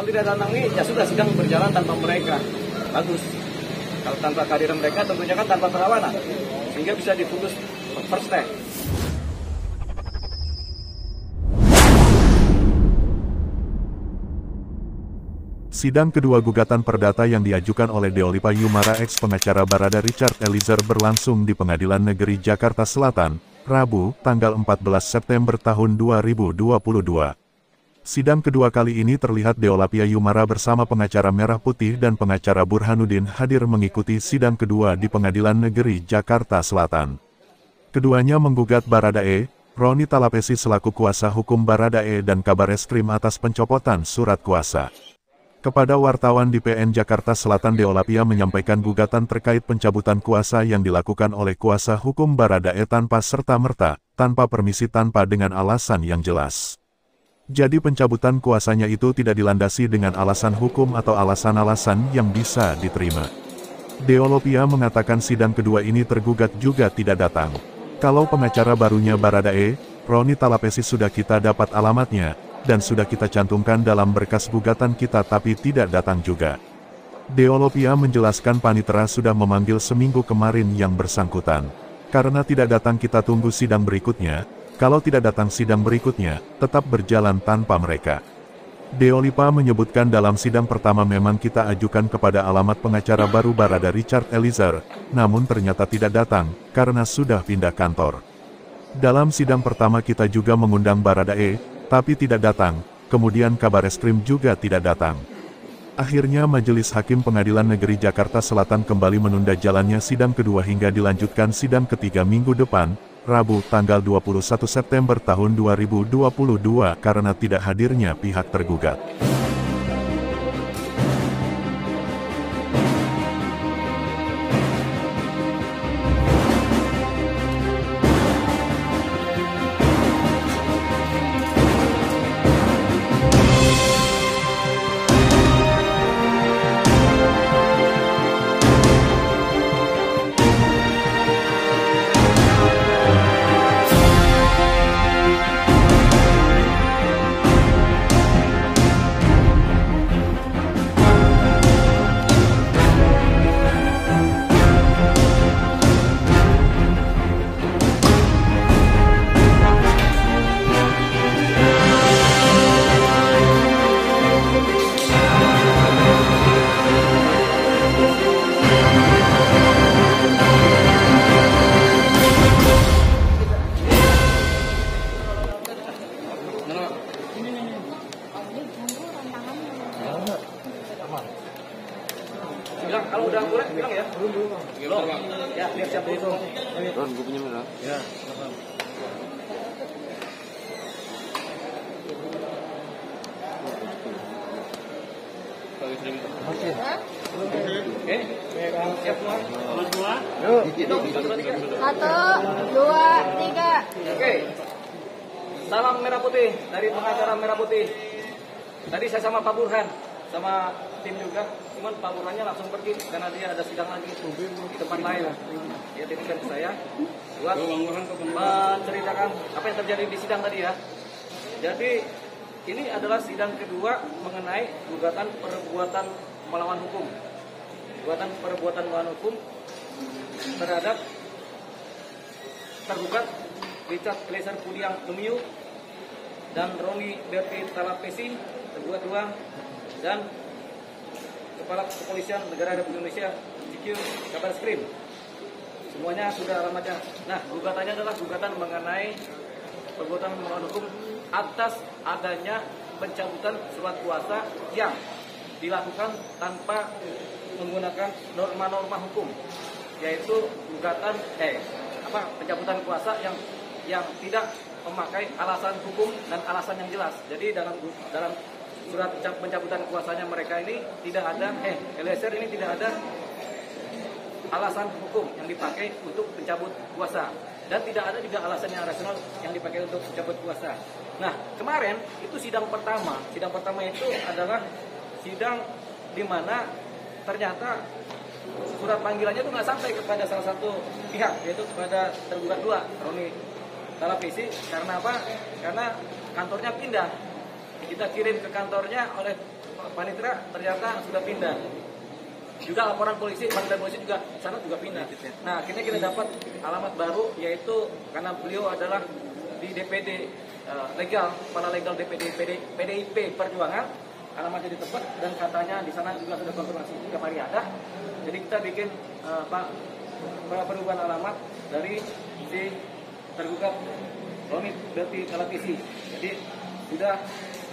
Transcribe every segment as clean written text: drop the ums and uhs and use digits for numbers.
Kalau tidak datang ini, ya sudah sidang berjalan tanpa mereka. Bagus. Kalau tanpa kehadiran mereka, tentunya kan tanpa perlawanan. Sehingga bisa diputus first step. Sidang kedua gugatan perdata yang diajukan oleh Deolipa Yumara ex pengacara Barada Richard Eliezer berlangsung di Pengadilan Negeri Jakarta Selatan, Rabu, tanggal 14 September tahun 2022. Sidang kedua kali ini terlihat Deolipa Yumara bersama pengacara Merah Putih dan pengacara Burhanuddin hadir mengikuti sidang kedua di Pengadilan Negeri Jakarta Selatan. Keduanya menggugat Baradae, Roni Talapesi selaku kuasa hukum Baradae dan Kabareskrim atas pencopotan surat kuasa. Kepada wartawan di PN Jakarta Selatan, Deolipa menyampaikan gugatan terkait pencabutan kuasa yang dilakukan oleh kuasa hukum Baradae tanpa serta-merta, tanpa permisi, tanpa dengan alasan yang jelas. Jadi pencabutan kuasanya itu tidak dilandasi dengan alasan hukum atau alasan-alasan yang bisa diterima. Deolipa mengatakan sidang kedua ini tergugat juga tidak datang. Kalau pengacara barunya Baradae, Roni Talapesi sudah kita dapat alamatnya, dan sudah kita cantumkan dalam berkas gugatan kita tapi tidak datang juga. Deolipa menjelaskan panitera sudah memanggil seminggu kemarin yang bersangkutan. Karena tidak datang kita tunggu sidang berikutnya, kalau tidak datang sidang berikutnya, tetap berjalan tanpa mereka. Deolipa menyebutkan dalam sidang pertama memang kita ajukan kepada alamat pengacara baru Barada Richard Eliezer, namun ternyata tidak datang, karena sudah pindah kantor. Dalam sidang pertama kita juga mengundang Baradae, tapi tidak datang, kemudian Kabareskrim juga tidak datang. Akhirnya Majelis Hakim Pengadilan Negeri Jakarta Selatan kembali menunda jalannya sidang kedua hingga dilanjutkan sidang ketiga minggu depan, Rabu tanggal 21 September tahun 2022 karena tidak hadirnya pihak tergugat. Bilang, kalau udah boleh, bilang ya. Belum. Ya, biar siap itu. Ron, gue punya merah. Ya. Oke. Siap semua. Yuk. Hitung 1, 2, 3. 1, 2, 3. Oke. Salam Merah Putih dari pengacara Merah Putih. Tadi saya sama Pak Burhan, sama tim juga, cuman Pak Burhannya langsung pergi karena dia ada sidang lagi di tempat lain. Dia titipkan ke saya buat menceritakan apa yang terjadi di sidang tadi ya. Jadi ini adalah sidang kedua mengenai gugatan perbuatan melawan hukum. Gugatan perbuatan melawan hukum terhadap tergugat Richard Eliezer Pudiang Lumiu dan Roni Berti Talapesi, tergugat 2, dan Kepala Kepolisian Negara Republik Indonesia GQ Kabareskrim. Semuanya sudah alamatnya. Nah, gugatannya adalah gugatan mengenai perbuatan melawan hukum atas adanya pencabutan surat kuasa yang dilakukan tanpa menggunakan norma-norma hukum, yaitu gugatan pencabutan kuasa yang tidak memakai alasan hukum dan alasan yang jelas. Jadi dalam surat pencabutan kuasanya mereka ini tidak ada Eliezer ini tidak ada alasan hukum yang dipakai untuk pencabut kuasa, dan tidak ada juga alasan yang rasional yang dipakai untuk pencabut kuasa. Nah, kemarin itu sidang pertama itu adalah sidang di mana ternyata surat panggilannya itu nggak sampai kepada salah satu pihak, yaitu kepada tergugat 2, Roni Talapesi. Karena apa? Karena kantornya pindah. Kita kirim ke kantornya oleh panitera ternyata sudah pindah. Juga laporan polisi, panggilan polisi juga sana juga pindah. Nah, akhirnya kita dapat alamat baru, yaitu karena beliau adalah di DPD legal, kepala legal PDIP Perjuangan, alamatnya di tempat dan katanya di sana juga sudah konfirmasi tiap hari ada. Jadi kita bikin perubahan alamat dari si tergugat Roni Berti Talapesi. Jadi sudah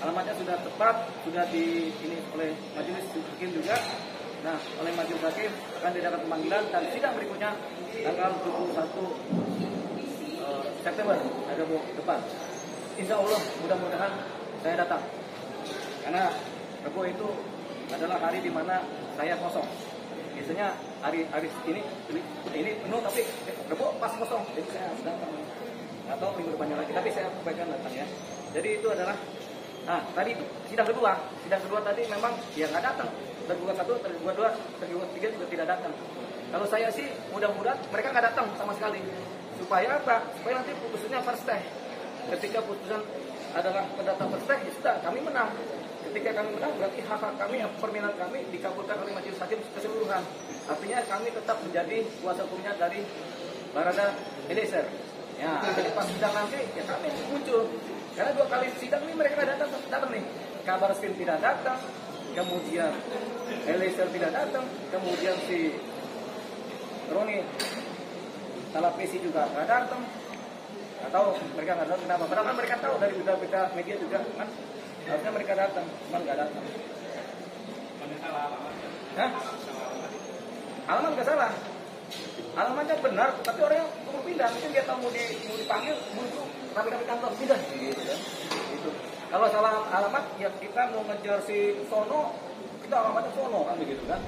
alamatnya sudah tepat, sudah di ini oleh majelis hakim juga. Nah, oleh majelis hakim akan diadakan pemanggilan dan sidang berikutnya tanggal 21 September ada depan. Insya Allah mudah-mudahan saya datang. Karena Rebo itu adalah hari di mana saya kosong. Biasanya hari ini penuh tapi Rebo pas kosong, jadi saya harus datang. Atau minggu depannya lagi, tapi saya kebaikan datang ya. Jadi itu adalah, nah tadi itu sidang kedua tadi memang ya nggak datang. Tergugat 1, tergugat 2, tergugat 3 juga tidak datang. Kalau saya sih mudah-mudahan mereka nggak datang sama sekali. Supaya apa? Supaya nanti putusannya first take. Ketika putusan adalah perdata first take, ya sudah kami menang. Ketika kami menang berarti hak-hak kami, permintaan kami dikabulkan oleh majelis hakim keseluruhan. Artinya kami tetap menjadi kuasa hukumnya dari Barada Eliezer. Ya, jadi pas sidang nanti ya kami muncul. Karena 2 kali sidang ini mereka datang nih. Kabar Eskrim tidak datang, kemudian Eliezer tidak datang, kemudian si Roni Talapesi juga nggak datang. Atau mereka nggak datang kenapa? Padahal kan mereka tahu dari berita media juga kan harusnya mereka datang, cuma nggak datang. Hah? Alamat nggak salah. Alamatnya benar, tapi orangnya mau pindah. Mungkin dia tahu mau dipanggil, mau rapi-rapi kantor pindah. Gitu kan? Gitu. Kalau salah alamat, ya kita mau ngejar si Sono, kita alamatnya Sono kan begitu kan?